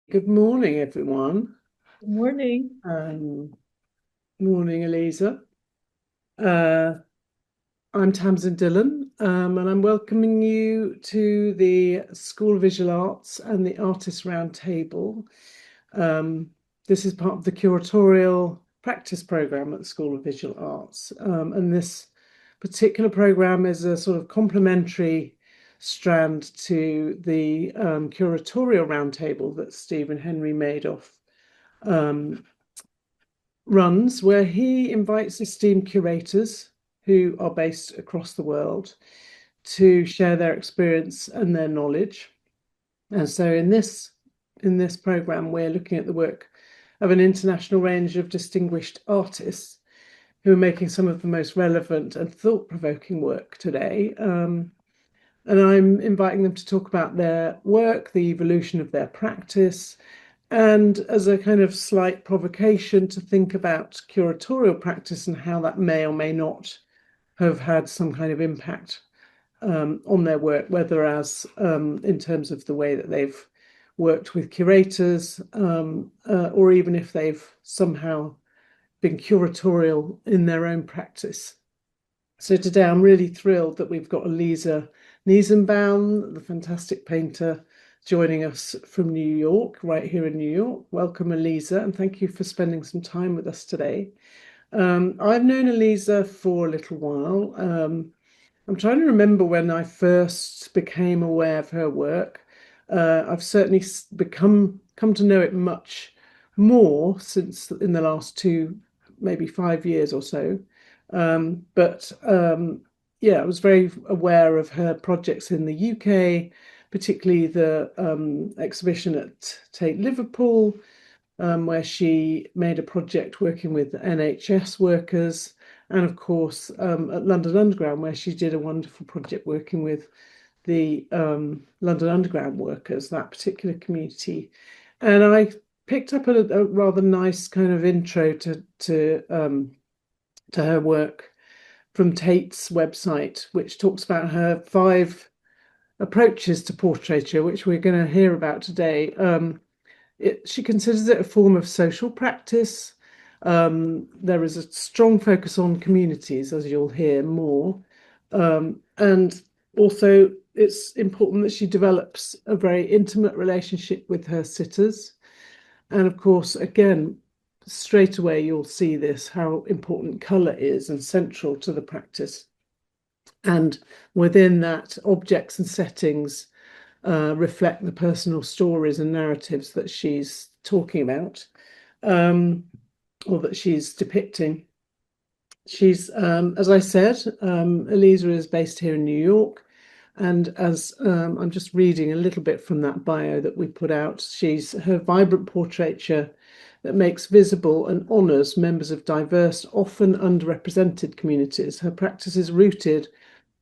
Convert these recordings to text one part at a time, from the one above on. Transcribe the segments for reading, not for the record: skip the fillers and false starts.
Good morning, everyone. Good morning. Um, Morning, Aliza. Uh, I'm Tamsin Dillon, and I'm welcoming you to the School of Visual Arts and the Artists Roundtable. Um, this is part of the Curatorial Practice program at the School of Visual Arts, and this particular program is a sort of complementary strand to the Curatorial Roundtable that Stephen Henry Madoff um, runs, where he invites esteemed curators who are based across the world to share their experience and their knowledge. And so in this program, we're looking at the work of an international range of distinguished artists who are making some of the most relevant and thought-provoking work today. And I'm inviting them to talk about their work, the evolution of their practice, and as a kind of slight provocation to think about curatorial practice and how that may or may not have had some kind of impact on their work, whether as in terms of the way that they've worked with curators, or even if they've somehow been curatorial in their own practice. So today I'm really thrilled that we've got Aliza Nisenbaum, the fantastic painter, joining us from New York, right here in New York. Welcome, Aliza, and thank you for spending some time with us today. I've known Aliza for a little while. I'm trying to remember when I first became aware of her work. I've certainly become come to know it much more since in the last maybe 5 years or so. But yeah, I was very aware of her projects in the UK, particularly the exhibition at Tate Liverpool, where she made a project working with NHS workers, and of course at London Underground, where she did a wonderful project working with the London Underground workers, that particular community. And I picked up a rather nice kind of intro to her work from Tate's website, which talks about her 5 approaches to portraiture, which we're going to hear about today. She considers it a form of social practice. There is a strong focus on communities, as you'll hear more. And also, it's important that she develops a very intimate relationship with her sitters. And of course, again, straight away, you'll see this how important colour is and central to the practice. And within that, objects and settings reflect the personal stories and narratives that she's talking about, um, or that she's depicting. She's, as I said, Aliza is based here in New York. And as I'm just reading a little bit from that bio that we put out, she's her vibrant portraiture that makes visible and honours members of diverse, often underrepresented communities. Her practice is rooted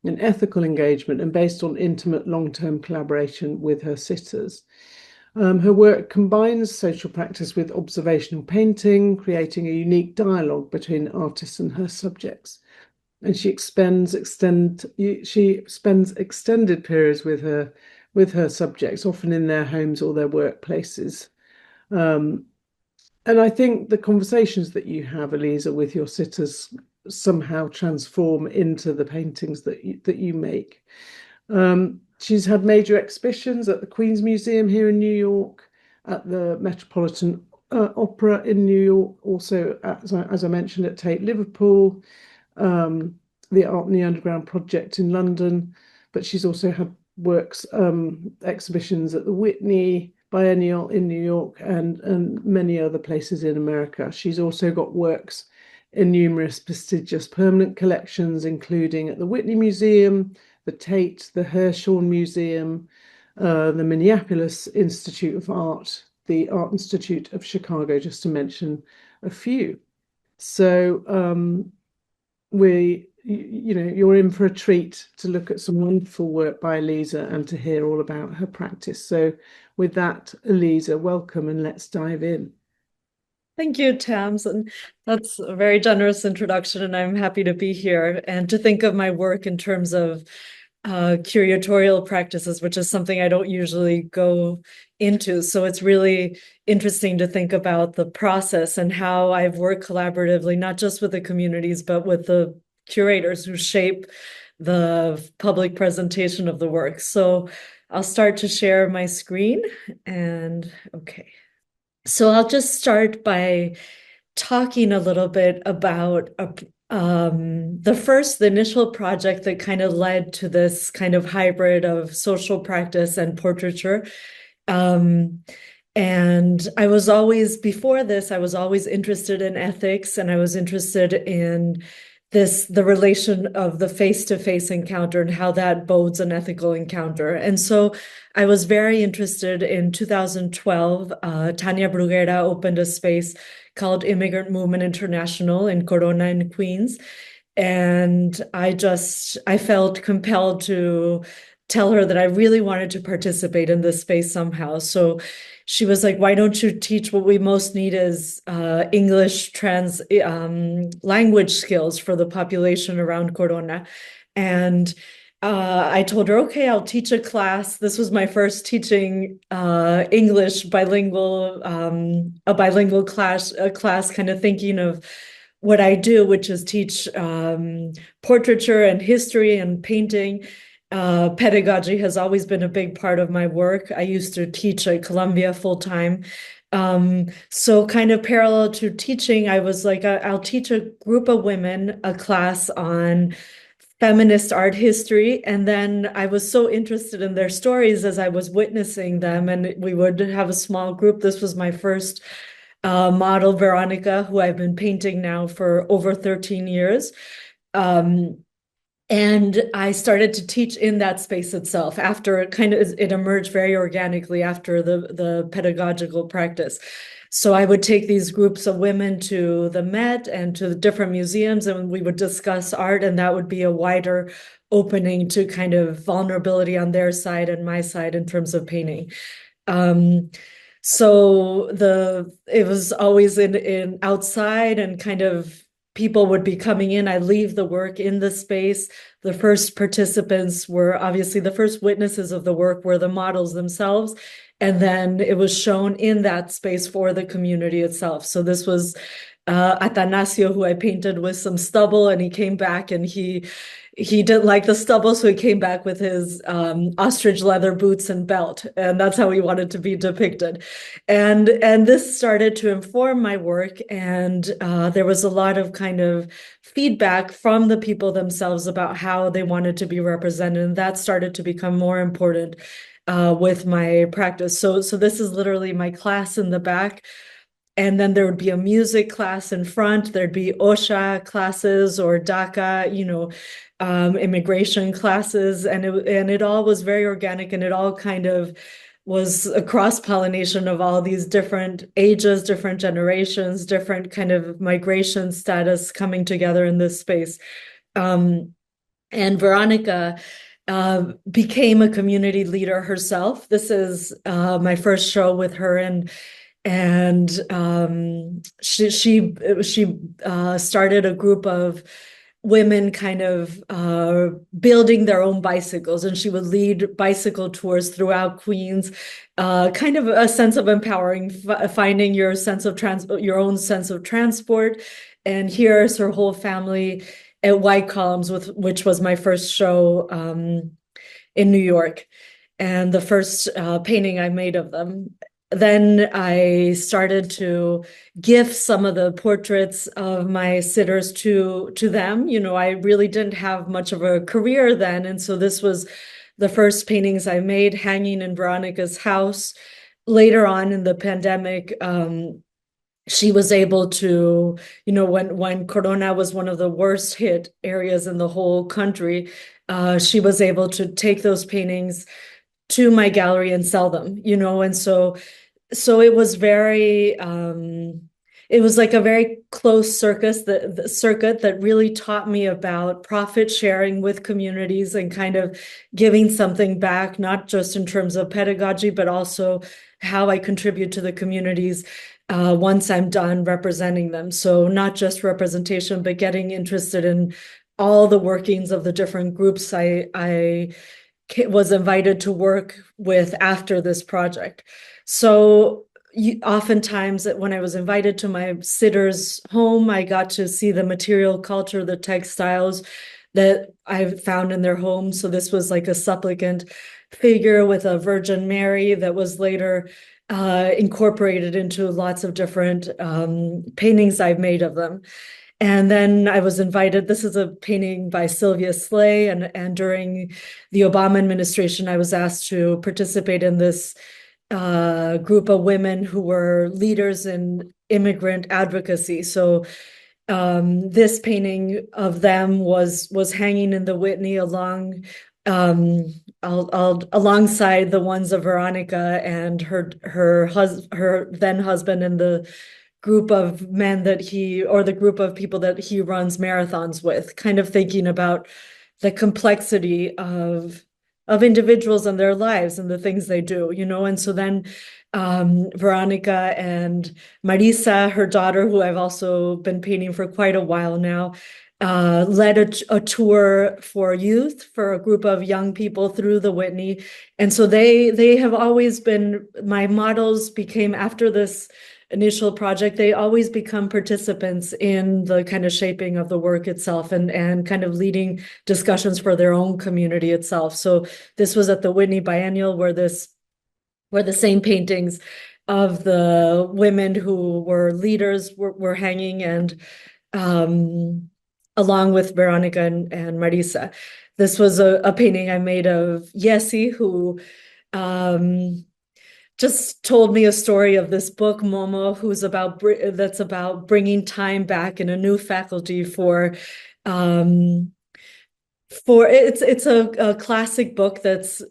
in ethical engagement and based on intimate long-term collaboration with her sitters. Her work combines social practice with observational painting, creating a unique dialogue between artists and her subjects. And she spends extended periods with her subjects, often in their homes or their workplaces. Um, and I think the conversations that you have, Aliza, with your sitters somehow transform into the paintings that you make. She's had major exhibitions at the Queen's Museum here in New York, at the Metropolitan Opera in New York, also as I mentioned at Tate Liverpool, the Art in the Underground project in London. But she's also had works exhibitions at the Whitney Biennial in New York and many other places in America. She's also got works in numerous prestigious permanent collections, including at the Whitney Museum, the Tate, the Hirshhorn Museum, the Minneapolis Institute of Art, the Art Institute of Chicago, just to mention a few. So you're in for a treat to look at some wonderful work by Aliza and to hear all about her practice. So with that, Aliza, welcome and let's dive in. Thank you, Tams. And that's a very generous introduction, and I'm happy to be here and to think of my work in terms of curatorial practices, which is something I don't usually go into. So it's really interesting to think about the process and how I've worked collaboratively, not just with the communities, but with the curators who shape the public presentation of the work. So I'll start to share my screen and okay. So I'll just start by talking a little bit about the initial project that kind of led to this kind of hybrid of social practice and portraiture. Um, and I was always, before this, I was always interested in ethics, and I was interested in the relation of the face-to-face encounter and how that bodes an ethical encounter. And so I was very interested in 2012. Tanya Bruguera opened a space called Immigrant Movement International in Corona in Queens. And I felt compelled to tell her that I really wanted to participate in this space somehow. So she was like, why don't you teach what we most need is English language skills for the population around Corona. And I told her, okay, I'll teach a class. This was my first teaching English a bilingual class, kind of thinking of what I do, which is teach portraiture and history and painting. Pedagogy has always been a big part of my work. I used to teach at Columbia full time. So kind of parallel to teaching, I was like, I'll teach a group of women a class on feminist art history. And then I was so interested in their stories as I was witnessing them, and we would have a small group. This was my first model, Veronica, who I've been painting now for over 13 years. And I started to teach in that space itself after it emerged very organically after the pedagogical practice. So I would take these groups of women to the Met and to the different museums, and we would discuss art, and that would be a wider opening to kind of vulnerability on their side and my side in terms of painting. So it was always in outside, and kind of people would be coming in. I leave the work in the space. The first participants were obviously the first witnesses of the work were the models themselves. And then it was shown in that space for the community itself. So this was Atanasio, who I painted with some stubble, and he came back and he didn't like the stubble, so he came back with his ostrich leather boots and belt, and that's how he wanted to be depicted. And this started to inform my work, and there was a lot of kind of feedback from the people themselves about how they wanted to be represented, and that started to become more important with my practice. So this is literally my class in the back. And then there would be a music class in front. There'd be OSHA classes or DACA, immigration classes. And it all was very organic, and it all kind of was a cross-pollination of all these different ages, different generations, different kind of migration status coming together in this space. And Veronica became a community leader herself. This is my first show with her, and she started a group of women kind of building their own bicycles, and she would lead bicycle tours throughout Queens, kind of a sense of empowering, finding your your own sense of transport. And here's her whole family at White Columns, which was my first show in New York, and the first painting I made of them. Then I started to gift some of the portraits of my sitters to them. I really didn't have much of a career then, and so this was the first paintings I made hanging in Veronica's house. Later on in the pandemic, she was able to, when Corona was one of the worst hit areas in the whole country, she was able to take those paintings to my gallery and sell them, and so it was it was like a very close circuit that really taught me about profit sharing with communities and kind of giving something back, not just in terms of pedagogy, but also how I contribute to the communities once I'm done representing them. So not just representation, but getting interested in all the workings of the different groups I was invited to work with after this project. So oftentimes when I was invited to my sitter's home, I got to see the material culture, the textiles that I found in their home. So this was like a supplicant figure with a Virgin Mary that was later incorporated into lots of different paintings I've made of them. And then I was invited. This is a painting by Sylvia Slay, and during the Obama administration, I was asked to participate in this group of women who were leaders in immigrant advocacy. So this painting of them was hanging in the Whitney alongside the ones of Veronica and her then husband and the group of men the group of people that he runs marathons with, kind of thinking about the complexity of individuals and their lives and the things they do, and so then Veronica and Marisa, her daughter, who I've also been painting for quite a while now, led a tour for youth, for a group of young people through the Whitney. And so they have always been, my models became, after this initial project, they always become participants in the kind of shaping of the work itself and kind of leading discussions for their own community itself. So this was at the Whitney Biennial where the same paintings of the women who were leaders were hanging, and along with Veronica and Marisa. This was a painting I made of Yessi, who just told me a story of this book, Momo, that's about bringing time back in a new faculty for it's a classic book that's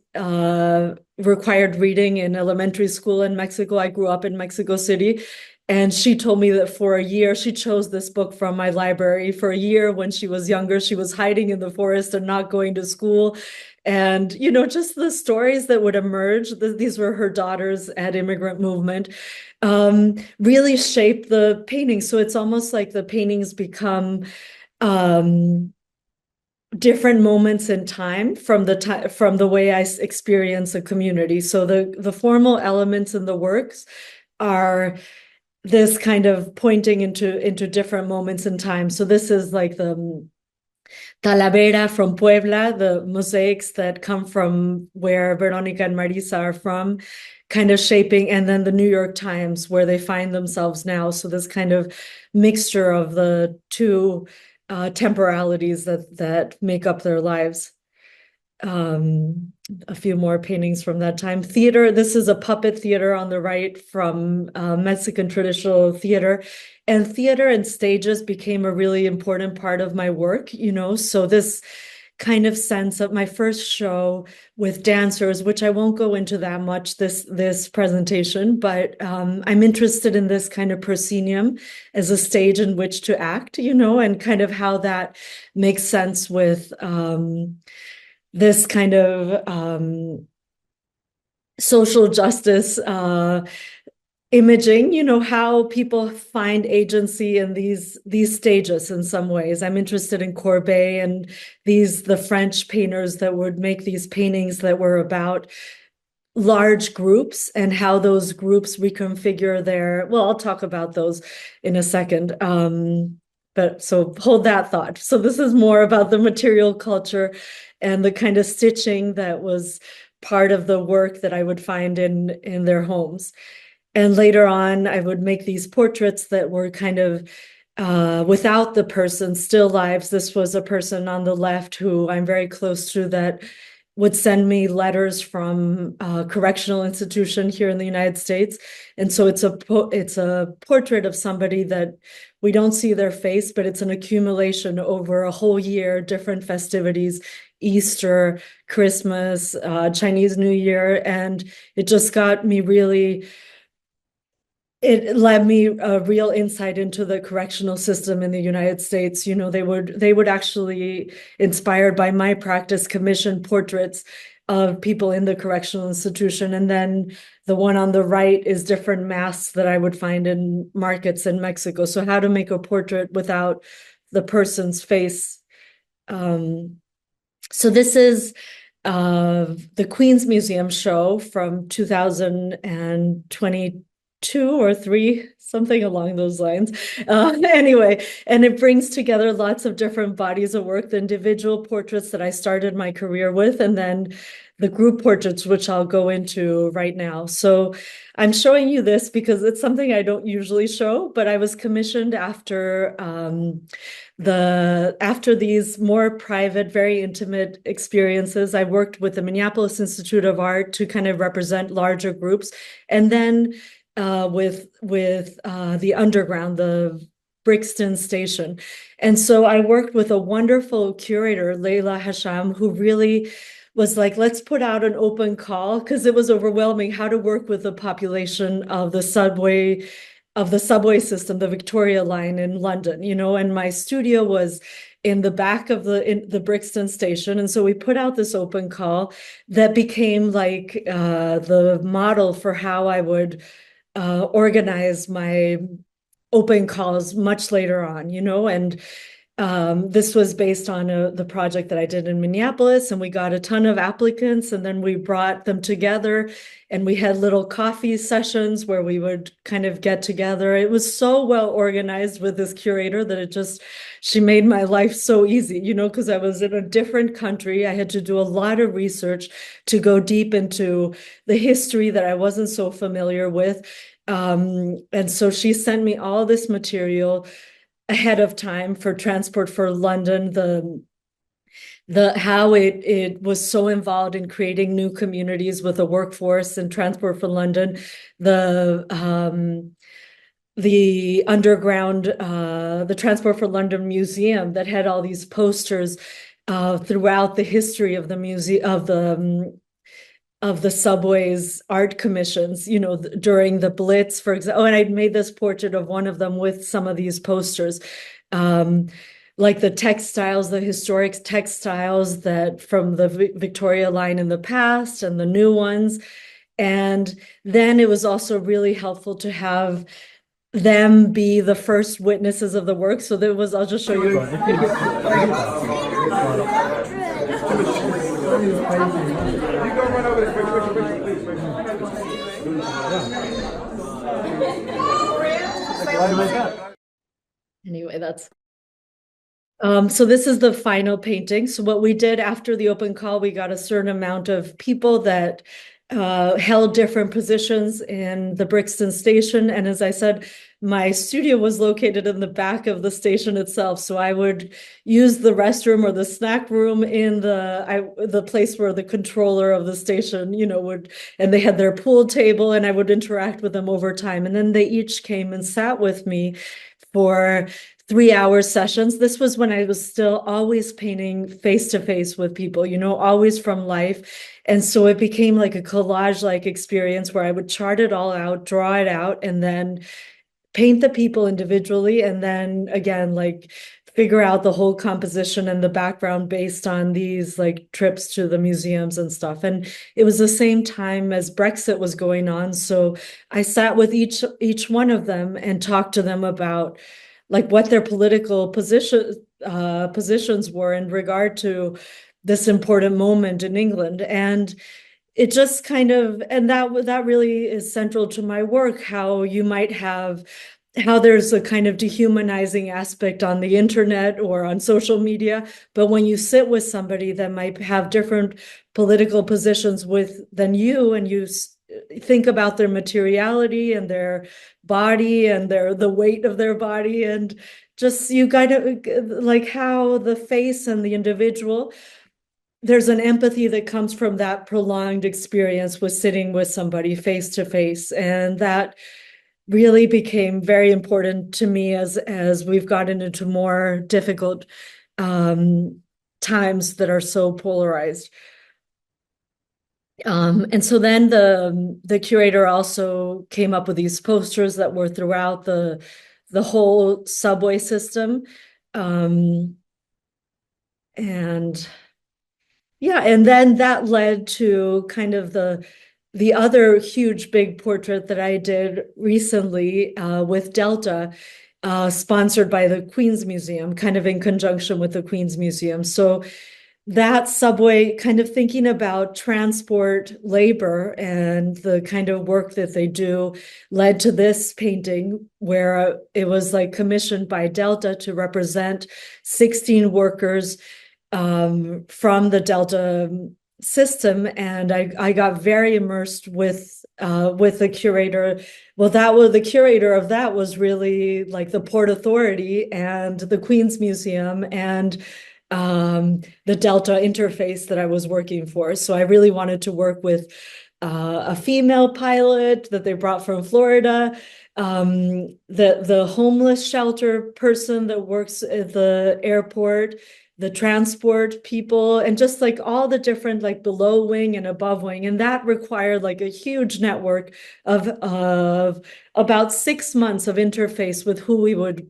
required reading in elementary school in Mexico. I grew up in Mexico City. And she told me that for a year, she chose this book from my library. For a year when she was younger, she was hiding in the forest and not going to school. And, just the stories that would emerge, these were her daughters at Immigrant Movement, really shaped the paintings. So it's almost like the paintings become different moments in time from the way I experience a community. So the formal elements in the works are this kind of pointing into different moments in time. So this is like the Talavera from Puebla, the mosaics that come from where Veronica and Marisa are from, kind of shaping, and then the New York Times, where they find themselves now. So this kind of mixture of the two temporalities that make up their lives. A few more paintings from that time. Theater, this is a puppet theater on the right from Mexican traditional theater. And theater and stages became a really important part of my work, so this kind of sense of my first show with dancers, which I won't go into that much this presentation, but I'm interested in this kind of proscenium as a stage in which to act, and kind of how that makes sense with this kind of social justice imaging, how people find agency in these stages in some ways. I'm interested in Courbet and the French painters that would make these paintings that were about large groups and how those groups reconfigure I'll talk about those in a second. But so hold that thought. So this is more about the material culture and the kind of stitching that was part of the work that I would find in their homes. And later on, I would make these portraits that were kind of without the person, still lives. This was a person on the left who I'm very close to that would send me letters from a correctional institution here in the United States. And so it's a portrait of somebody that we don't see their face, but it's an accumulation over a whole year, different festivities, Easter, Christmas, Chinese New Year. And it just got me it led me a real insight into the correctional system in the United States. They would actually, inspired by my practice, commission portraits of people in the correctional institution. And then the one on the right is different masks that I would find in markets in Mexico. So how to make a portrait without the person's face So this is the Queen's Museum show from 2022 or three, something along those lines. Anyway, and it brings together lots of different bodies of work, the individual portraits that I started my career with, and then the group portraits, which I'll go into right now. So I'm showing you this because it's something I don't usually show, but I was commissioned after after these more private, very intimate experiences. I worked with the Minneapolis Institute of Art to kind of represent larger groups, and then with the underground, the Brixton Station. And so I worked with a wonderful curator, Leila Hasham, who really was like, let's put out an open call, because it was overwhelming how to work with the population of the subway system, the Victoria line in London, and my studio was in the back of the Brixton Station. And so we put out this open call that became like the model for how I would organize my open calls much later on, and this was based on the project that I did in Minneapolis, and we got a ton of applicants, and then we brought them together and we had little coffee sessions where we would kind of get together. It was so well organized with this curator that she made my life so easy, because I was in a different country. I had to do a lot of research to go deep into the history that I wasn't so familiar with. And so she sent me all this material ahead of time for Transport for London, the how it was so involved in creating new communities with a workforce, and Transport for London, the underground, the Transport for London Museum that had all these posters throughout the history of the museum, of the subway's art commissions, during the Blitz, for example. Oh, and I made this portrait of one of them with some of these posters, like the textiles, the historic textiles that from the Victoria line in the past and the new ones. And then it was also really helpful to have them be the first witnesses of the work. So there was, I'll just show you. Anyway, that's so this is the final painting. So what we did after the open call, we got a certain amount of people that held different positions in the Brixton Station. And as I said, my studio was located in the back of the station itself. So I would use the restroom or the snack room in the place where the controller of the station, and they had their pool table, and I would interact with them over time. And then they each came and sat with me for 3-hour sessions. This was when I was still always painting face to face with people, always from life. And so it became like a collage-like experience where I would chart it all out, draw it out, and then paint the people individually. And then again, like figure out the whole composition and the background based on these like trips to the museums and stuff. And it was the same time as Brexit was going on. So I sat with each one of them and talked to them about like what their political positions were in regard to this important moment in England. And it just kind of, and that really is central to my work, how there's a kind of dehumanizing aspect on the internet or on social media, but when you sit with somebody that might have different political positions than you, and you think about their materiality and their body and the weight of their body, and just you gotta like how the face and the individual, there's an empathy that comes from that prolonged experience with sitting with somebody face to face. And that really became very important to me as we've gotten into more difficult times that are so polarized. And so then the curator also came up with these posters that were throughout the whole subway system. And yeah, and then that led to kind of the other huge big portrait that I did recently with Delta. sponsored by the Queen's Museum, kind of in conjunction with the Queen's Museum. So that subway, kind of thinking about transport labor and the kind of work that they do, led to this painting where it was like commissioned by Delta to represent 16 workers from the Delta system. And I got very immersed with the curator. Well, the curator of that was really like the Port Authority and the Queen's Museum and the Delta interface that I was working for. So I really wanted to work with a female pilot that they brought from Florida, the homeless shelter person that works at the airport, the transport people, and just like all the different like below wing and above wing. And that required like a huge network of about 6 months of interface with who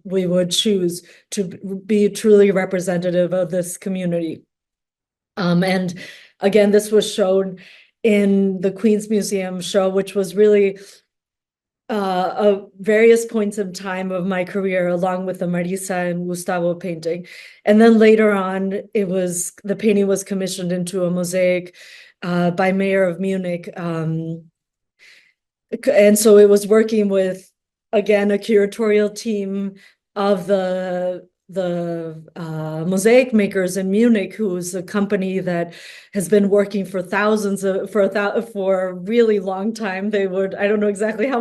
we would choose to be truly representative of this community. And again, this was shown in the Queen's Museum show, which was really various points in time of my career, along with the Marisa and Gustavo painting. And then later on, the painting was commissioned into a mosaic by Mayor of Munich. And so it was working with, again, a curatorial team of the mosaic makers in Munich, who's a company that has been working for for a really long time. I don't know exactly how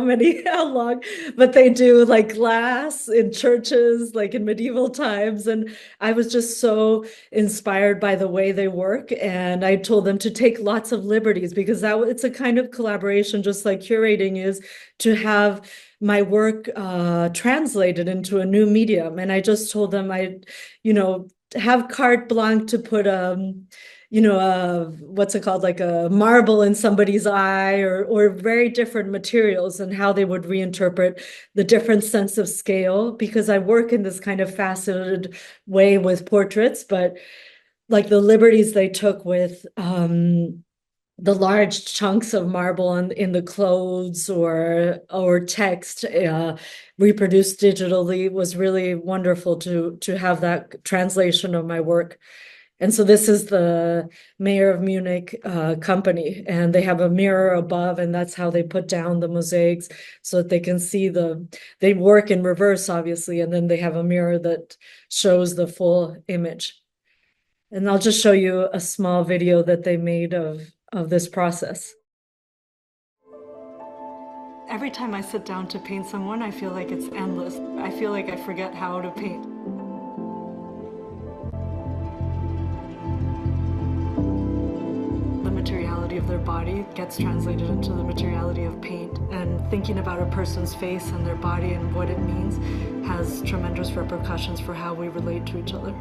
long, but they do like glass in churches, like in medieval times. And I was just so inspired by the way they work. And I told them to take lots of liberties, because it's a kind of collaboration, just like curating is, to have my work translated into a new medium. And I just told them have carte blanche to put what's it called, like a marble in somebody's eye, or very different materials, and how they would reinterpret the different sense of scale, because I work in this kind of faceted way with portraits, but like the liberties they took with the large chunks of marble in the clothes or text reproduced digitally was really wonderful to have that translation of my work. And so this is the Mayor of Munich company, and they have a mirror above, and that's how they put down the mosaics so that they can see they work in reverse, obviously, and then they have a mirror that shows the full image. And I'll just show you a small video that they made of this process. Every time I sit down to paint someone, I feel like it's endless. I feel like I forget how to paint. The materiality of their body gets translated into the materiality of paint, and thinking about a person's face and their body and what it means has tremendous repercussions for how we relate to each other.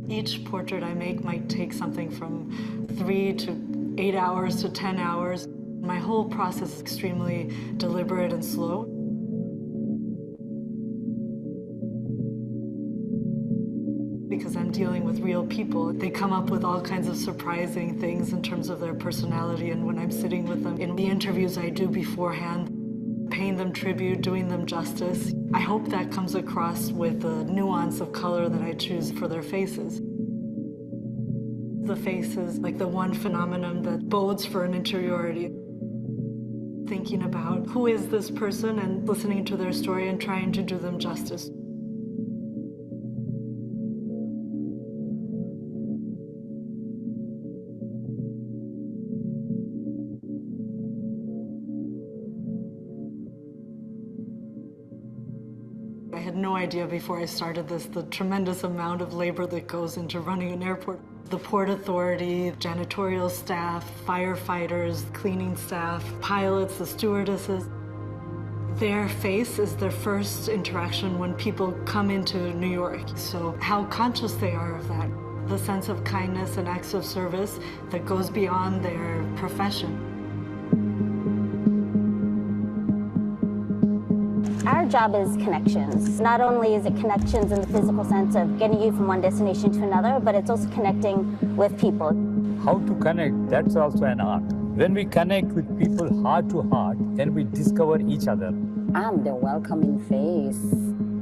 Each portrait I make might take something from 3 to 8 hours to 10 hours. My whole process is extremely deliberate and slow. Because I'm dealing with real people. They come up with all kinds of surprising things in terms of their personality, and when I'm sitting with them in the interviews I do beforehand, paying them tribute, doing them justice, I hope that comes across with the nuance of color that I choose for their faces. The face is like the one phenomenon that bodes for an interiority. Thinking about who is this person and listening to their story and trying to do them justice. I had no idea before I started this the tremendous amount of labor that goes into running an airport. The Port Authority, janitorial staff, firefighters, cleaning staff, pilots, the stewardesses. Their face is their first interaction when people come into New York. So how conscious they are of that. The sense of kindness and acts of service that goes beyond their profession. Our job is connections. Not only is it connections in the physical sense of getting you from one destination to another, but it's also connecting with people. How to connect, that's also an art. When we connect with people heart to heart, then we discover each other. I'm the welcoming face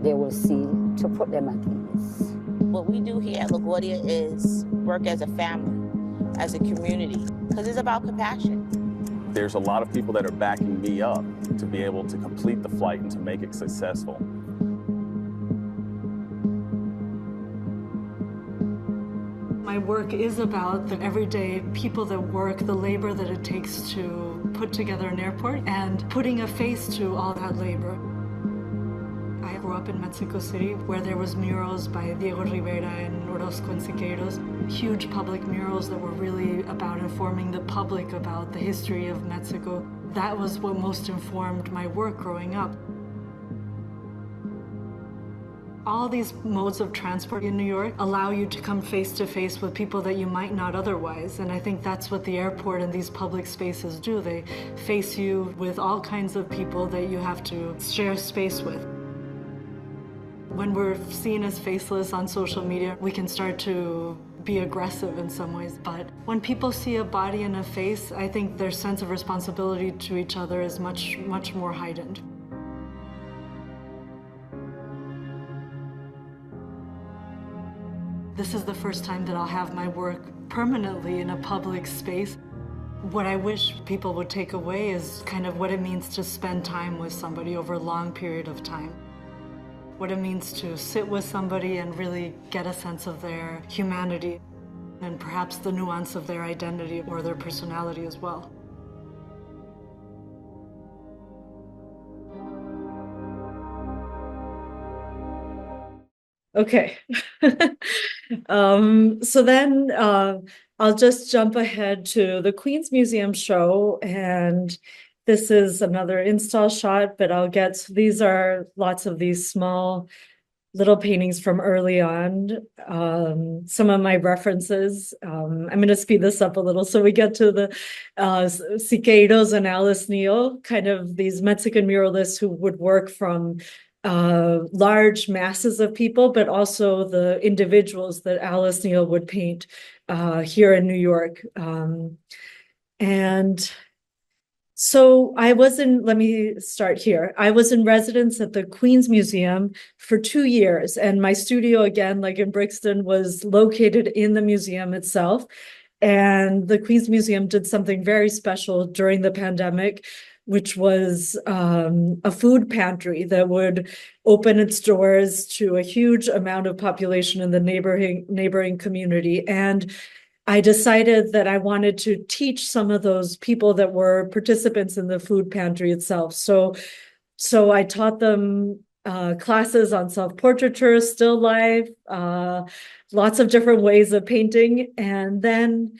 they will see to put them at ease. What we do here at LaGuardia is work as a family, as a community, because it's about compassion. There's a lot of people that are backing me up to be able to complete the flight and to make it successful. My work is about the everyday people that work, the labor that it takes to put together an airport, and putting a face to all that labor. I grew up in Mexico City, where there was murals by Diego Rivera and Orozco and Siqueiros, huge public murals that were really about informing the public about the history of Mexico. That was what most informed my work growing up. All these modes of transport in New York allow you to come face to face with people that you might not otherwise. And I think that's what the airport and these public spaces do. They face you with all kinds of people that you have to share space with. When we're seen as faceless on social media, we can start to be aggressive in some ways. But when people see a body and a face, I think their sense of responsibility to each other is much, much more heightened. This is the first time that I'll have my work permanently in a public space. What I wish people would take away is kind of what it means to spend time with somebody over a long period of time. What it means to sit with somebody and really get a sense of their humanity and perhaps the nuance of their identity or their personality as well. Okay. So then I'll just jump ahead to the Queens Museum show, and this is another install shot, but these are lots of these small little paintings from early on. Some of my references, I'm going to speed this up a little so we get to the Siqueiros and Alice Neel, kind of these Mexican muralists who would work from large masses of people, but also the individuals that Alice Neel would paint here in New York. And so let me start here. I was in residence at the Queens Museum for 2 years, and my studio, again, like in Brixton, was located in the museum itself. And the Queens Museum did something very special during the pandemic, which was a food pantry that would open its doors to a huge amount of population in the neighboring community. And I decided that I wanted to teach some of those people that were participants in the food pantry itself. So I taught them classes on self-portraiture, still life, lots of different ways of painting. And then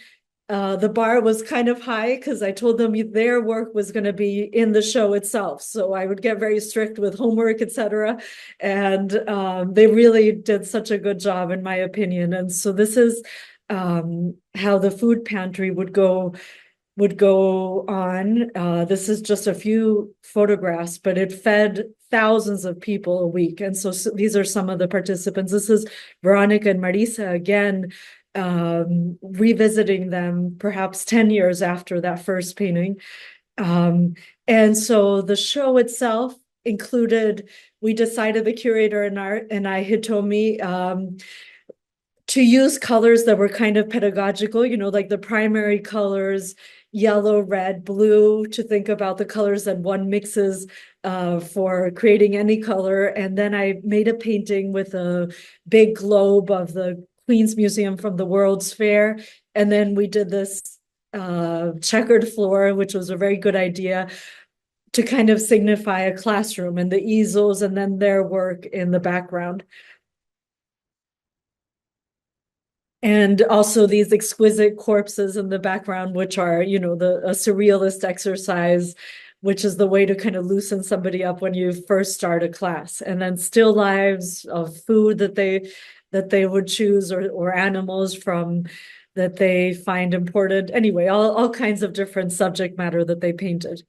the bar was kind of high because I told them their work was going to be in the show itself. So I would get very strict with homework, etc. And they really did such a good job, in my opinion. And so this is how the food pantry would go on. This is just a few photographs, but it fed thousands of people a week. And so these are some of the participants. This is Veronica and Marisa again, revisiting them perhaps 10 years after that first painting. And so the show itself included, we decided, the curator and I, Hitomi, to use colors that were kind of pedagogical, like the primary colors, yellow, red, blue, to think about the colors that one mixes for creating any color. And then I made a painting with a big globe of the Queens Museum from the World's Fair. And then we did this checkered floor, which was a very good idea, to kind of signify a classroom, and the easels and then their work in the background. And also these exquisite corpses in the background, which are, a surrealist exercise, which is the way to kind of loosen somebody up when you first start a class. And then still lives of food that they would choose, or animals from that they find important. Anyway, all kinds of different subject matter that they painted.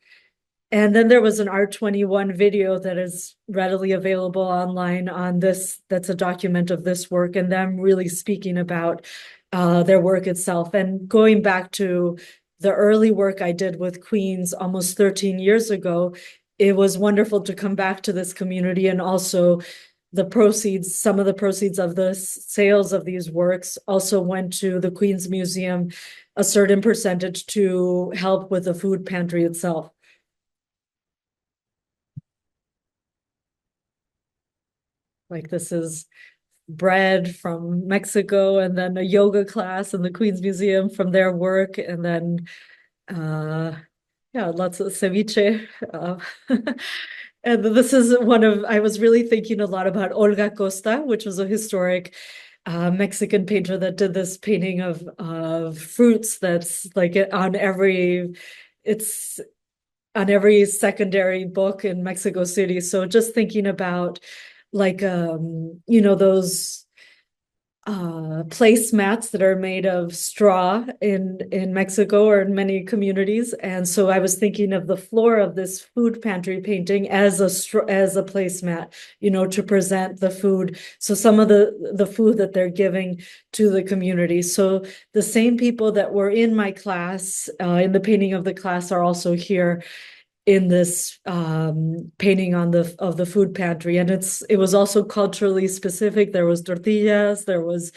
And then there was an R21 video that is readily available online on this, that's a document of this work and them really speaking about their work itself. And going back to the early work I did with Queens almost 13 years ago, it was wonderful to come back to this community, and also the proceeds, some of the proceeds of the sales of these works also went to the Queens Museum, a certain percentage to help with the food pantry itself. Like this is bread from Mexico, and then a yoga class in the Queens Museum from their work, and then yeah, lots of ceviche. And this is I was really thinking a lot about Olga Costa, which was a historic Mexican painter that did this painting of fruits that's like it's on every secondary book in Mexico City. So just thinking about like those placemats that are made of straw in Mexico or in many communities. And so I was thinking of the floor of this food pantry painting as a placemat, to present the food. So some of the food that they're giving to the community. So the same people that were in my class, in the painting of the class, are also here in this painting of the food pantry. And it was also culturally specific. There was tortillas, there was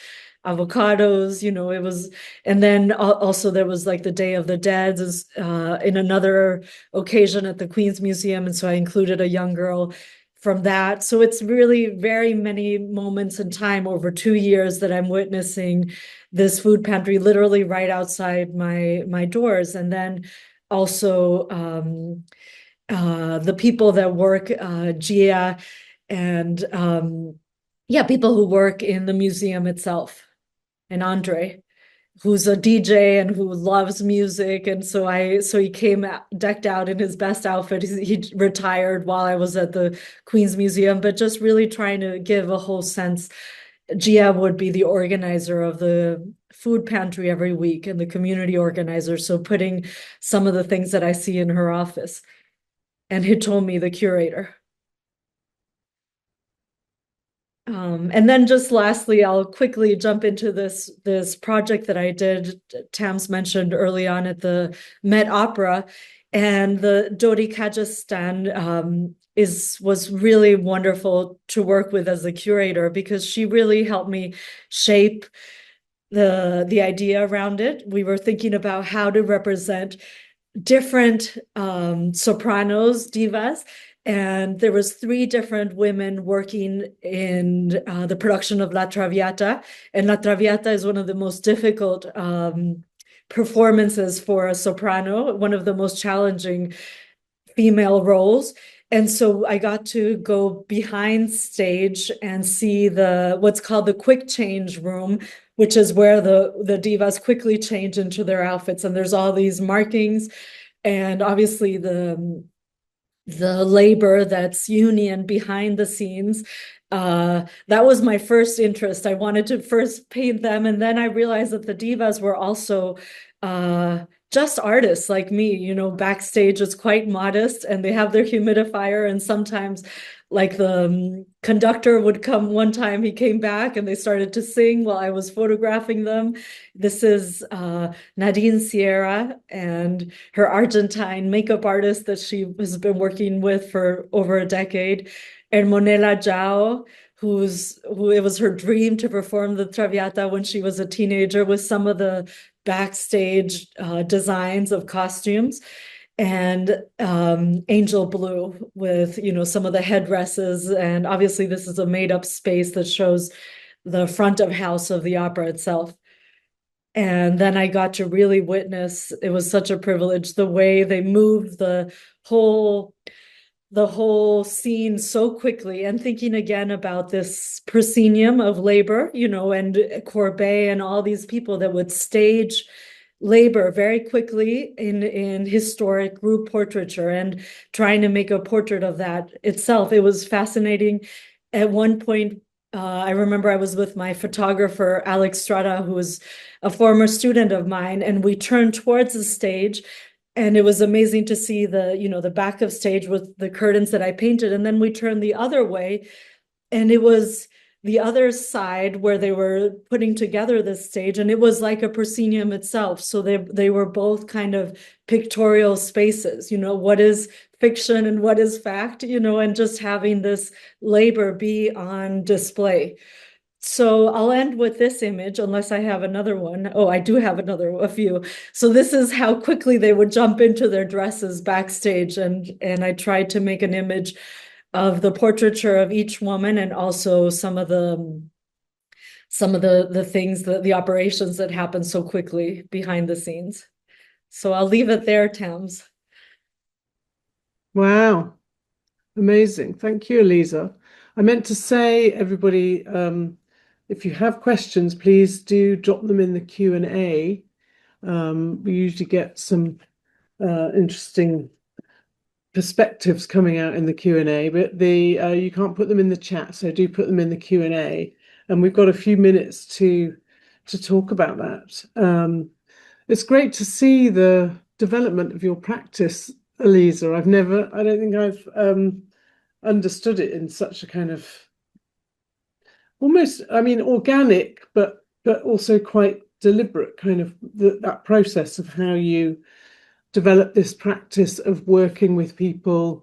avocados, it was, and then also there was like the Day of the Dead in another occasion at the Queens Museum. And so I included a young girl from that. So it's really very many moments in time over 2 years that I'm witnessing this food pantry literally right outside my doors. And then also the people that work, Gia, and people who work in the museum itself, and Andre, who's a DJ and who loves music. And so he came decked out in his best outfit. He retired while I was at the Queens Museum, but just really trying to give a whole sense. Gia would be the organizer of the food pantry every week and the community organizer. So putting some of the things that I see in her office. And Hitomi, the curator. And then just lastly, I'll quickly jump into this project that I did, Tams mentioned early on at the Met Opera, and the Dodi Kajastan was really wonderful to work with as a curator, because she really helped me shape the idea around it. We were thinking about how to represent different sopranos, divas, and there was 3 different women working in the production of La Traviata, and La Traviata is one of the most difficult performances for a soprano, one of the most challenging female roles. And so I got to go behind stage and see what's called the quick change room, which is where the divas quickly change into their outfits. And there's all these markings, and obviously the labor that's union behind the scenes. That was my first interest. I wanted to first paint them, and then I realized that the divas were also just artists like me. Backstage is quite modest, and they have their humidifier, and sometimes like the conductor would come one time, he came back and they started to sing while I was photographing them. This is Nadine Sierra and her Argentine makeup artist that she has been working with for over a decade, and Monela Zhao, who it was her dream to perform the Traviata when she was a teenager, with some of the backstage designs of costumes. And Angel Blue with, some of the headdresses. And obviously this is a made-up space that shows the front of house of the opera itself. And then I got to really witness, it was such a privilege, the way they moved the whole scene so quickly, and thinking again about this proscenium of labor, and Courbet and all these people that would stage labor very quickly in historic group portraiture, and trying to make a portrait of that itself. It was fascinating. At one point, I remember I was with my photographer, Alex Strada, who was a former student of mine, and we turned towards the stage, and it was amazing to see the back of stage with the curtains that I painted. And then we turned the other way, and it was the other side where they were putting together this stage, and it was like a proscenium itself. So they were both kind of pictorial spaces, what is fiction and what is fact, and just having this labor be on display. So I'll end with this image, unless I have another one. Oh, I do have a few. So this is how quickly they would jump into their dresses backstage, and I tried to make an image of the portraiture of each woman, and also some of the things, the operations that happen so quickly behind the scenes. So I'll leave it there, Tams. Wow, amazing. Thank you, Aliza. I meant to say, everybody, if you have questions, please do drop them in the Q&A. We usually get some interesting perspectives coming out in the Q&A, but you can't put them in the chat, so do put them in the Q&A. And we've got a few minutes to talk about that. It's great to see the development of your practice, Aliza. I don't think I've understood it in such a kind of almost, organic, but also quite deliberate kind of that process of how you develop this practice of working with people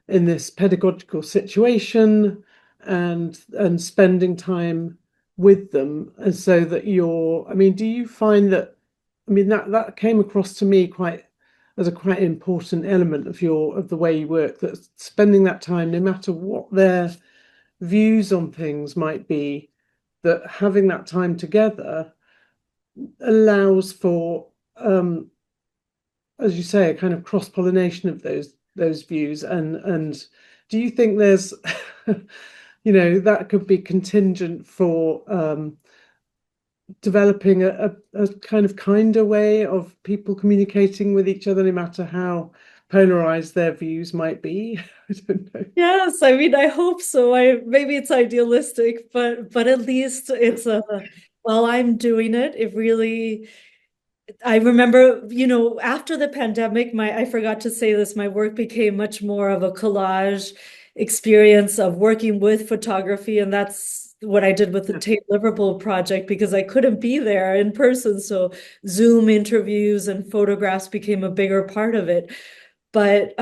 in this pedagogical situation and spending time with them. And so that do you find that, that came across to me as a quite important element of the way you work, that spending that time, no matter what their views on things might be, that having that time together allows for, as you say, a kind of cross-pollination of those views. And do you think there's, that could be contingent for developing a kind of kinder way of people communicating with each other, no matter how polarized their views might be? I don't know. Yes, I hope so. Maybe it's idealistic, but at least it's while I'm doing it, it really. I remember, after the pandemic, I forgot to say this, my work became much more of a collage experience of working with photography. And that's what I did with the Tate Liverpool project, because I couldn't be there in person. So Zoom interviews and photographs became a bigger part of it. But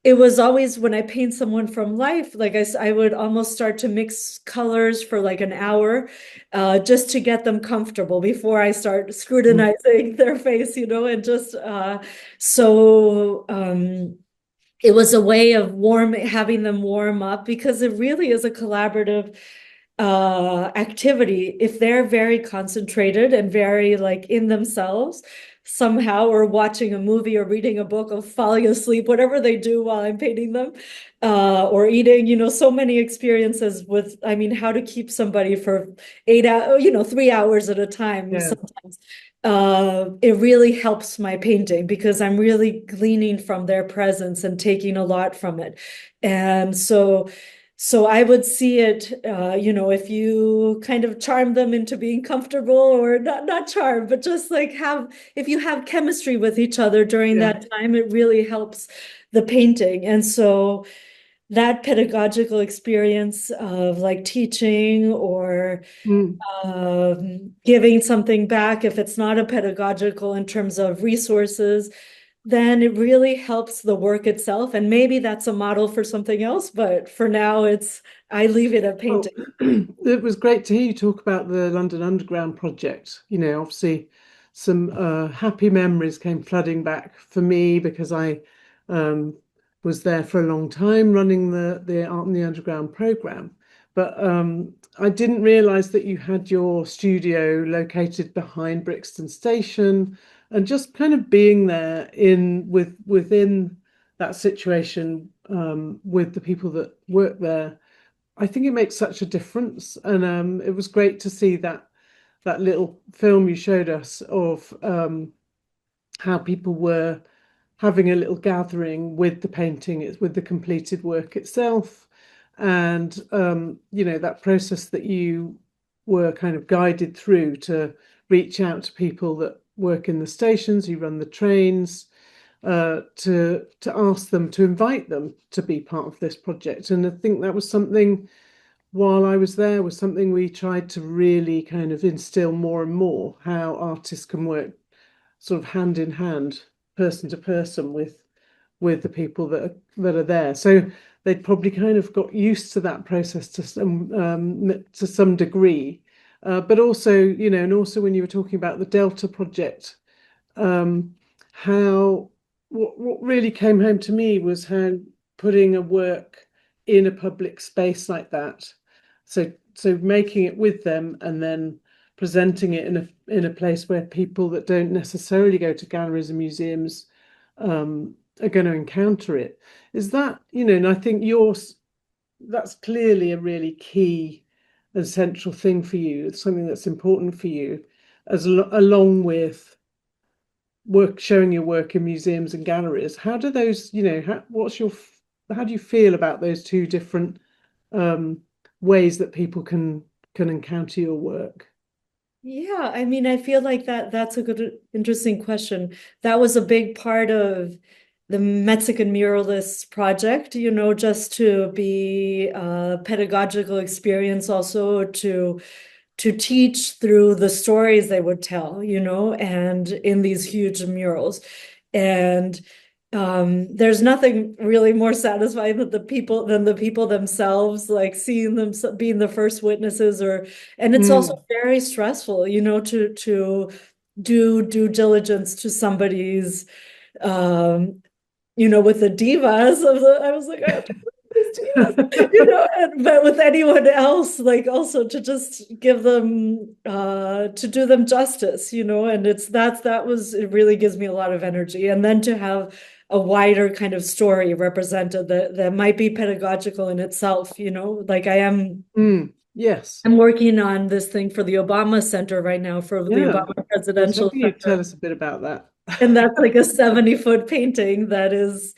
it was always, when I paint someone from life, like I would almost start to mix colors for like an hour, just to get them comfortable before I start scrutinizing their face, and just it was a way of having them warm up, because it really is a collaborative activity. If they're very concentrated and very like in themselves somehow, or watching a movie or reading a book or falling asleep, whatever they do while I'm painting them, or eating, so many experiences with, how to keep somebody for 8 hours, 3 hours at a time. Sometimes it really helps my painting, because I'm really gleaning from their presence and taking a lot from it. And so I would see it, if you kind of charm them into being comfortable, or not charm, but just like if you have chemistry with each other during that time, it really helps the painting. And so that pedagogical experience of like teaching or giving something back, if it's not a pedagogical in terms of resources, then it really helps the work itself. And maybe that's a model for something else, but for now I leave it at painting. It was great to hear you talk about the London Underground project. Obviously some happy memories came flooding back for me, because I was there for a long time running the Art in the Underground program. But I didn't realize that you had your studio located behind Brixton Station, and just kind of being there within that situation with the people that work there, I think it makes such a difference. And it was great to see that little film you showed us of how people were having a little gathering with the painting, with the completed work itself. And that process that you were kind of guided through to reach out to people that work in the stations, who run the trains, to ask them, to invite them to be part of this project. And I think that was something while I was there was something we tried to really kind of instill more and more, how artists can work sort of hand in hand, person to person with the people that are there. So they'd probably kind of got used to that process to some degree. But also, you know, and also when you were talking about the Delta project, how what really came home to me was how putting a work in a public space like that, so making it with them and then presenting it in a place where people that don't necessarily go to galleries and museums are going to encounter it. Is that, you know, and I think that's clearly a really key and central thing for you. It's something that's important for you, along with showing your work in museums and galleries. How do those, you know, how do you feel about those two different ways that people can encounter your work? Yeah, I mean, I feel like that's a good, interesting question. That was a big part of the Mexican Muralists project, you know, just to be a pedagogical experience, also to teach through the stories they would tell, you know, and in these huge murals. And there's nothing really more satisfying than the people themselves, like seeing them being the first witnesses, and it's also very stressful, you know, to do due diligence to somebody's you know, with the divas I was like, I have to these divas, you know, but with anyone else, like also to just give them to do them justice, you know, and it really gives me a lot of energy. And then to have a wider kind of story represented that might be pedagogical in itself, you know, like I am. Yes. I'm working on this thing for the Obama Center right now, for the Obama Presidential I was hoping you'd Center. tell us a bit about that. And that's like a 70-foot painting that is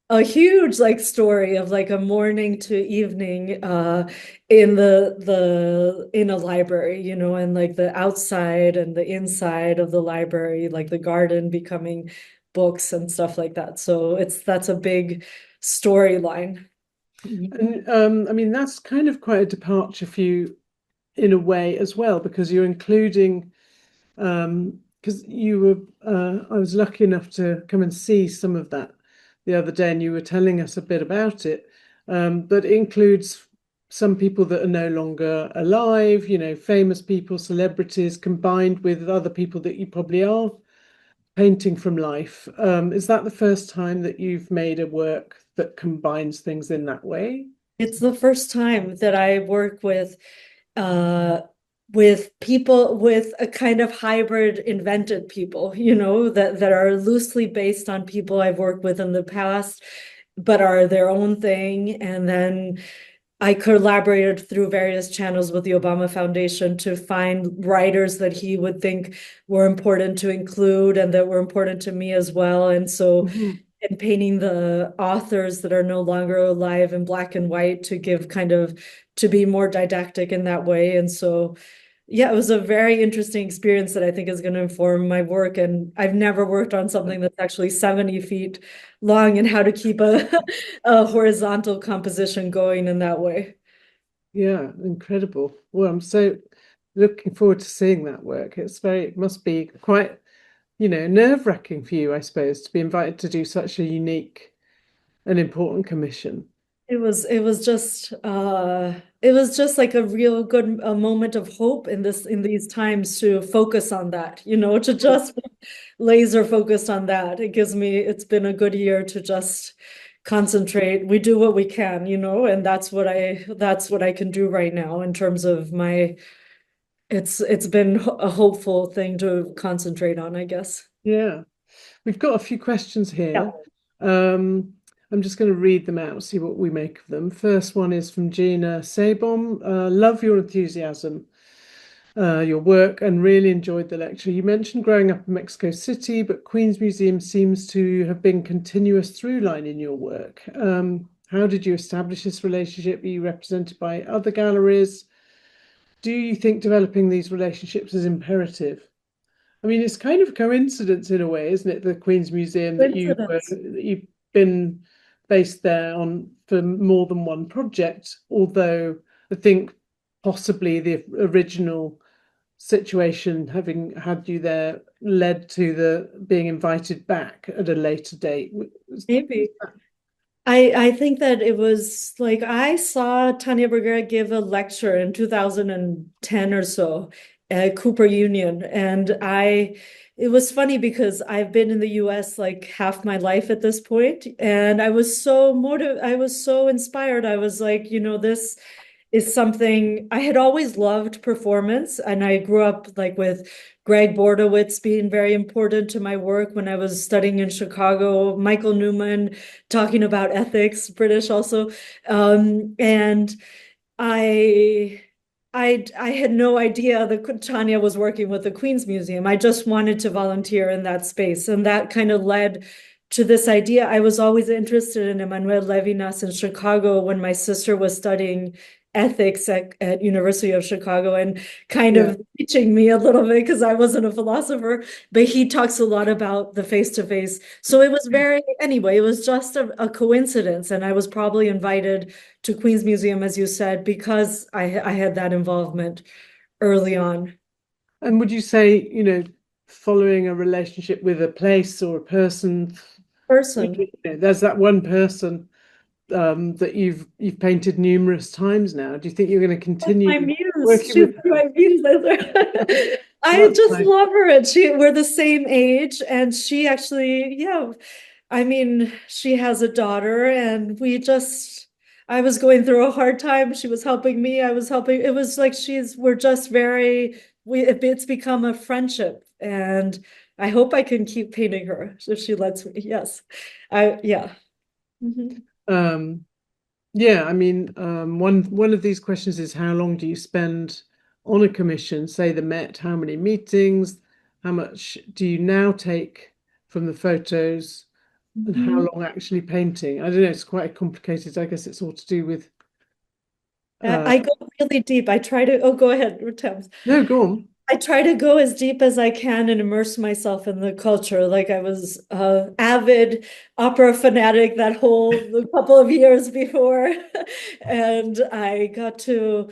a huge like story of like a morning to evening in in a library, you know, and like the outside and the inside of the library, like the garden becoming books and stuff like that. So that's a big storyline. And I mean, that's kind of quite a departure for you in a way as well, because you're including because you were I was lucky enough to come and see some of that the other day, and you were telling us a bit about it. But it includes some people that are no longer alive, you know, famous people, celebrities, combined with other people that you probably are painting from life. Is that the first time that you've made a work that combines things in that way? It's the first time that I work with people with a kind of hybrid invented people, you know, that are loosely based on people I've worked with in the past, but are their own thing. And then I collaborated through various channels with the Obama Foundation to find writers that he would think were important to include and that were important to me as well. And so in painting the authors that are no longer alive in black and white to give kind of to be more didactic in that way. And so yeah, it was a very interesting experience that I think is going to inform my work. And I've never worked on something that's actually 70 feet long and how to keep a horizontal composition going in that way. Yeah, incredible. Well, I'm so looking forward to seeing that work. It must be quite, you know, nerve-wracking for you, I suppose, to be invited to do such a unique and important commission. It was just like a real good moment of hope in these times to focus on that, you know, to just be laser focused on that. It's been a good year to just concentrate. We do what we can, you know, and that's what I can do right now in terms of it's been a hopeful thing to concentrate on, I guess. Yeah. We've got a few questions here. Yeah. I'm just going to read them out, see what we make of them. First one is from Gina Sabom. Love your enthusiasm, your work, and really enjoyed the lecture. You mentioned growing up in Mexico City, but Queen's Museum seems to have been continuous through line in your work. How did you establish this relationship? Are you represented by other galleries? Do you think developing these relationships is imperative? I mean, it's kind of a coincidence in a way, isn't it? The Queen's Museum that you've been based there on for more than one project, although I think possibly the original situation, having had you there, led to the being invited back at a later date. Maybe. I think that it was like I saw Tanya Bergera give a lecture in 2010 or so at Cooper Union, and it was funny because I've been in the US like half my life at this point, and I was so I was so inspired. I was like, this is something I had always loved performance, and I grew up like with Greg Bordowitz being very important to my work when I was studying in Chicago, Michael Newman talking about ethics, British also, and I. I had no idea that Tanya was working with the Queen's Museum. I just wanted to volunteer in that space, and that kind of led to this idea. I was always interested in Emmanuel Levinas in Chicago when my sister was studying ethics at University of Chicago, and kind of teaching me a little bit because I wasn't a philosopher, but he talks a lot about the face-to-face. So it was anyway, it was just a coincidence. And I was probably invited to Queen's Museum, as you said, because I had that involvement early on. And would you say, following a relationship with a place or a person, there's that one person that you've painted numerous times now. Do you think you're going to continue working with her? My muse. I just love her, and we're the same age, and she actually, I mean, she has a daughter, and I was going through a hard time. She was helping me. I was helping. It was like we're just it's become a friendship, and I hope I can keep painting her if she lets me. Yes. Yeah. Mm-hmm. Yeah, I mean, one of these questions is how long do you spend on a commission, say the Met, how many meetings, how much do you now take from the photos, and how long actually painting? I don't know, it's quite complicated. I guess it's all to do with... I go really deep. I try to... Oh, go ahead, Thames. No, go on. I try to go as deep as I can and immerse myself in the culture. Like I was avid opera fanatic that whole couple of years before. And I got to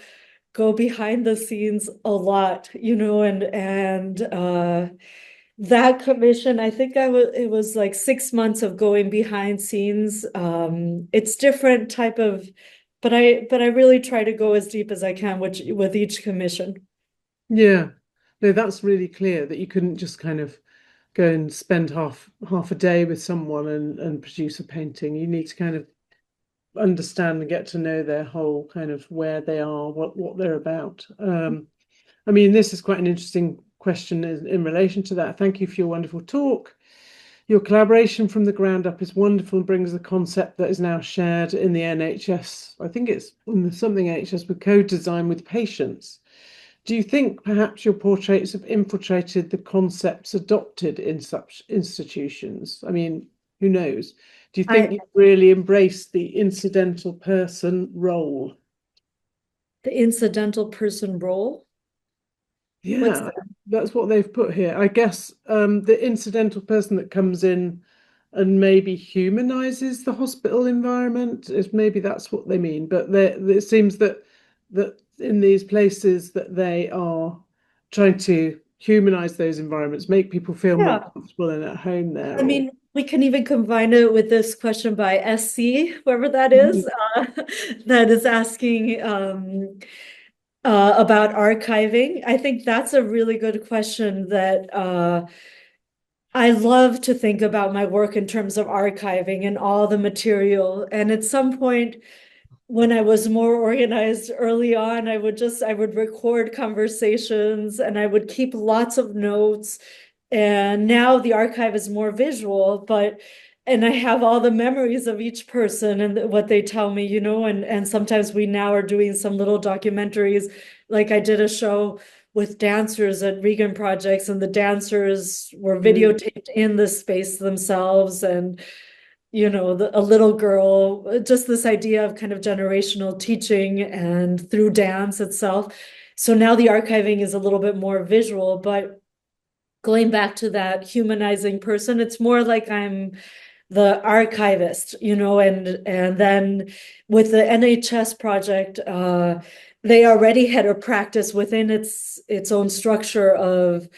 go behind the scenes a lot, and that commission, I think it was like 6 months of going behind scenes. It's different type of, but I really try to go as deep as I can with each commission. Yeah. No, that's really clear that you couldn't just kind of go and spend half a day with someone and produce a painting. You need to kind of understand and get to know their whole kind of where they are, what they're about. I mean, this is quite an interesting question in relation to that. Thank you for your wonderful talk. Your collaboration from the ground up is wonderful and brings the concept that is now shared in the NHS. I think it's something NHS with co-design with patients. Do you think perhaps your portraits have infiltrated the concepts adopted in such institutions? I mean, who knows? Do you think you've really embraced the incidental person role? The incidental person role? Yeah, that's what they've put here. I guess the incidental person that comes in and maybe humanizes the hospital environment, maybe that's what they mean. But it seems that in these places that they are trying to humanize those environments, make people feel more comfortable and at home there. I mean, we can even combine it with this question by SC, whoever that is, that is asking about archiving. I think that's a really good question that I love to think about my work in terms of archiving and all the material. And at some point, when I was more organized early on, I would record conversations and I would keep lots of notes. And now the archive is more visual, and I have all the memories of each person and what they tell me, and sometimes we now are doing some little documentaries. Like I did a show with dancers at Regan Projects, and the dancers were videotaped in the space themselves, and a little girl, just this idea of kind of generational teaching and through dance itself. So now the archiving is a little bit more visual, but going back to that humanizing person, it's more like I'm archivist, and then with the NHS project, they already had a practice within its own structure of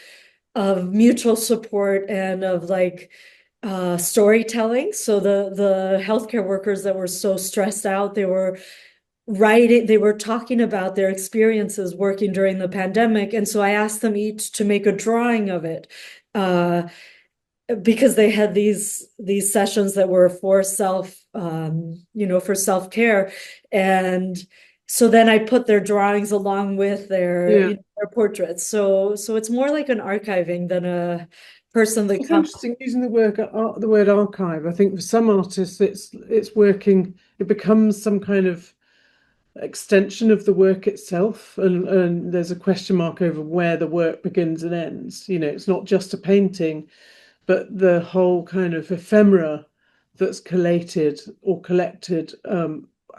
mutual support and of like storytelling. So the healthcare workers that were so stressed out, they were talking about their experiences working during the pandemic. And so I asked them each to make a drawing of it. Because they had these sessions that were for for self-care. And so then I put their drawings along with their portraits. So it's more like an archiving than a person that It's comes. interesting using the word archive. I think for some artists it's working, it becomes some kind of extension of the work itself, and there's a question mark over where the work begins and ends. It's not just a painting, but the whole kind of ephemera that's collated or collected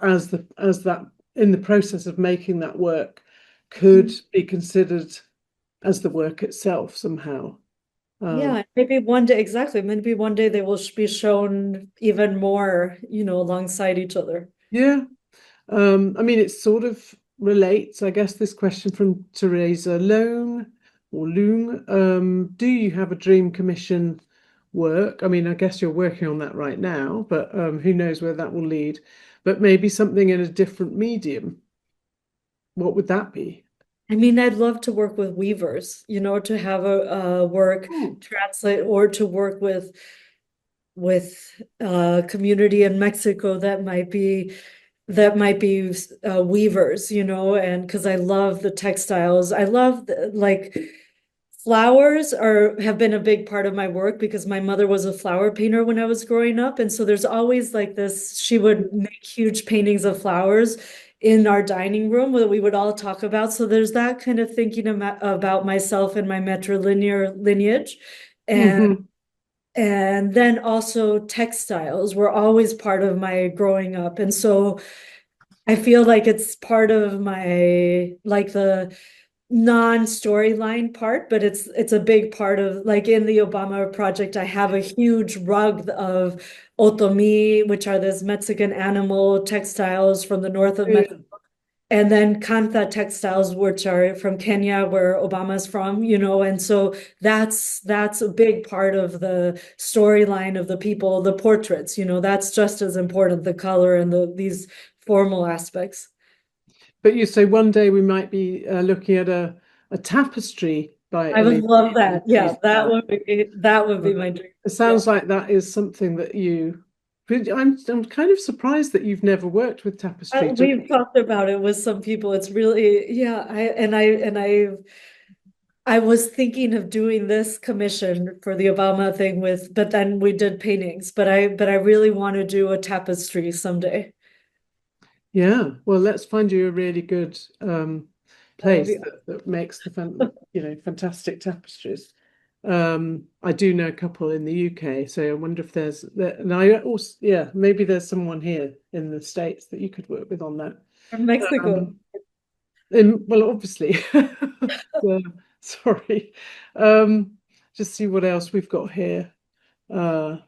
as that in the process of making that work could be considered as the work itself somehow. Yeah, maybe one day, exactly. Maybe one day they will be shown even more, alongside each other. Yeah. I mean, it sort of relates, I guess, this question from Teresa Loong. Do you have a dream commission work? I mean, I guess you're working on that right now, but who knows where that will lead. But maybe something in a different medium. What would that be? I mean, I'd love to work with weavers, to have a work translate, or to work with a community in Mexico that might be weavers, and because I love the textiles. I love like flowers have been a big part of my work because my mother was a flower painter when I was growing up. And so there's always like this, she would make huge paintings of flowers in our dining room that we would all talk about. So there's that kind of thinking about myself and my matrilineal lineage. And then also textiles were always part of my growing up. And so I feel like it's part of my, like the non-storyline part, but it's a big part of, like in the Obama project, I have a huge rug of otomi, which are this Mexican animal textiles from the north of Mexico. And then Kantha textiles, which are from Kenya, where Obama's from, and so that's a big part of the storyline of the people, the portraits, that's just as important, the color and these formal aspects. But you say one day we might be looking at a tapestry by I would love that. Yeah, that would be my dream. It sounds like that is something that I'm kind of surprised that you've never worked with tapestry. We've talked about it with some people. It's really, yeah. I was thinking of doing this commission for the Obama thing but then we did paintings. But I really want to do a tapestry someday. Yeah, well, let's find you a really good place that makes the fantastic tapestries. I do know a couple in the UK, so I wonder if and I also, maybe there's someone here in the States that you could work with on that. From Mexico. Well, obviously. Sorry. Just see what else we've got here. The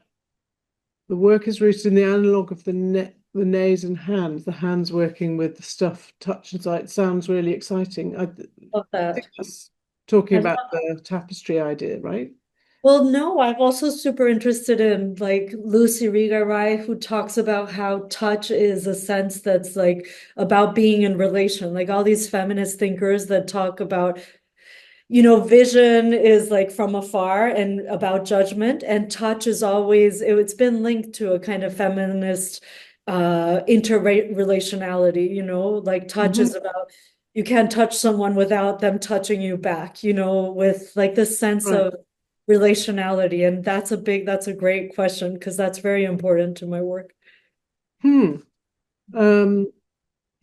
work is rooted in the analog of the nays and hands, the hands working with the stuff, touch and sight. Sounds really exciting. I love that. think that's talking about the tapestry idea, right? Well, no, I'm also super interested in like Lucy Rigaray, who talks about how touch is a sense that's like about being in relation, like all these feminist thinkers that talk about, vision is like from afar and about judgment, and touch is always, it's been linked to a kind of feminist interrelationality, like touch is about, you can't touch someone without them touching you back, with like this sense of relationality. And that's a great question because that's very important to my work.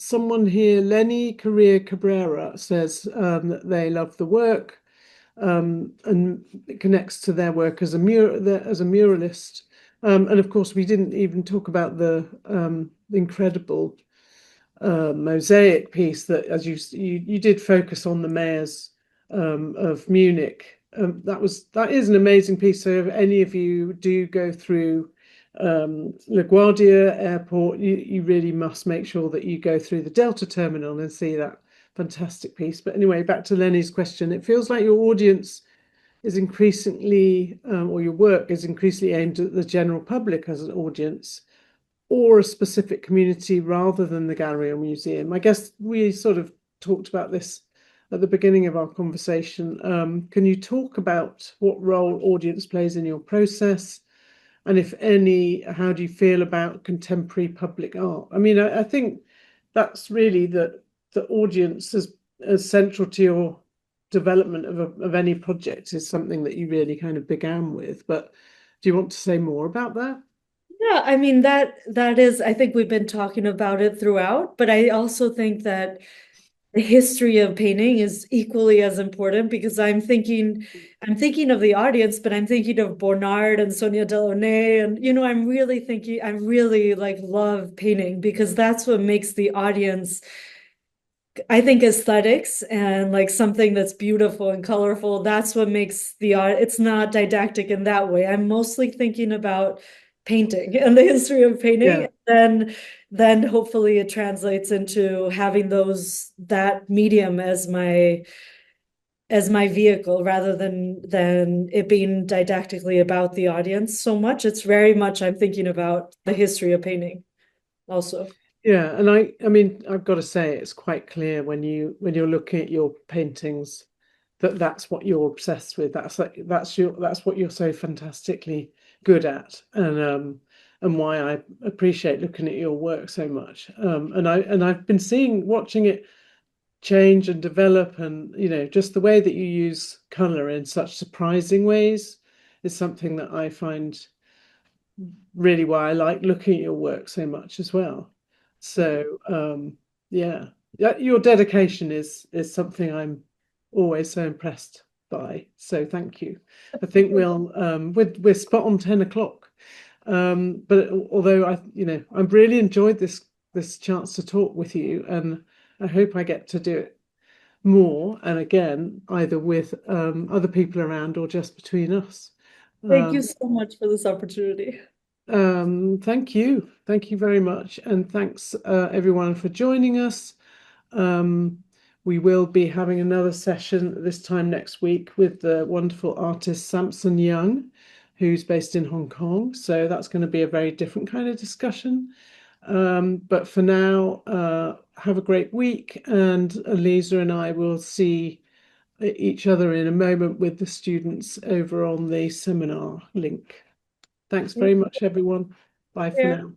Someone here, Lenny Correa Cabrera, says that they love the work and it connects to their work as a muralist. And of course, we didn't even talk about the incredible mosaic piece that, as you did focus on the mayors of Munich. That is an amazing piece. So if any of you do go through LaGuardia Airport, you really must make sure that you go through the Delta terminal and see that fantastic piece. But anyway, back to Lenny's question. It feels like your audience is increasingly, or your work is increasingly aimed at the general public as an audience, or a specific community rather than the gallery or museum. I guess we sort of talked about this at the beginning of our conversation. Can you talk about what role audience plays in your process? And if any, how do you feel about contemporary public art? I mean, I think that's really the audience as central to your development of any project is something that you really kind of began with. But do you want to say more about that? Yeah, I mean that is, I think we've been talking about it throughout, but I also think that the history of painting is equally as important because I'm thinking of the audience, but I'm thinking of Bonnard and Sonia Delaunay, and I'm really like love painting because that's what makes the audience, I think, aesthetics and like something that's beautiful and colorful. That's what makes it's not didactic in that way. I'm mostly thinking about painting and the history of painting. Yeah. Then hopefully it translates into having that medium as my vehicle rather than it being didactically about the audience so much. It's very much I'm thinking about the history of painting also. Yeah, and I mean, I've got to say, it's quite clear when you're looking at your paintings that's what you're obsessed with. That's what you're so fantastically good at, and why I appreciate looking at your work so much. And I've been watching it change and develop, and just the way that you use color in such surprising ways is something that I find really why I like looking at your work so much as well. So yeah, your dedication is something I'm always so impressed by. So thank you. I think we're spot on 10 o'clock. But although I've really enjoyed this chance to talk with you, and I hope I get to do it more and again, either with other people around or just between us. Thank you so much for this opportunity. Thank you. Thank you very much. And thanks everyone for joining us. We will be having another session this time next week with the wonderful artist Samson Young, who's based in Hong Kong. So that's going to be a very different kind of discussion. But for now, have a great week. And Aliza and I will see each other in a moment with the students over on the seminar link. Thanks very much, everyone. Bye for now.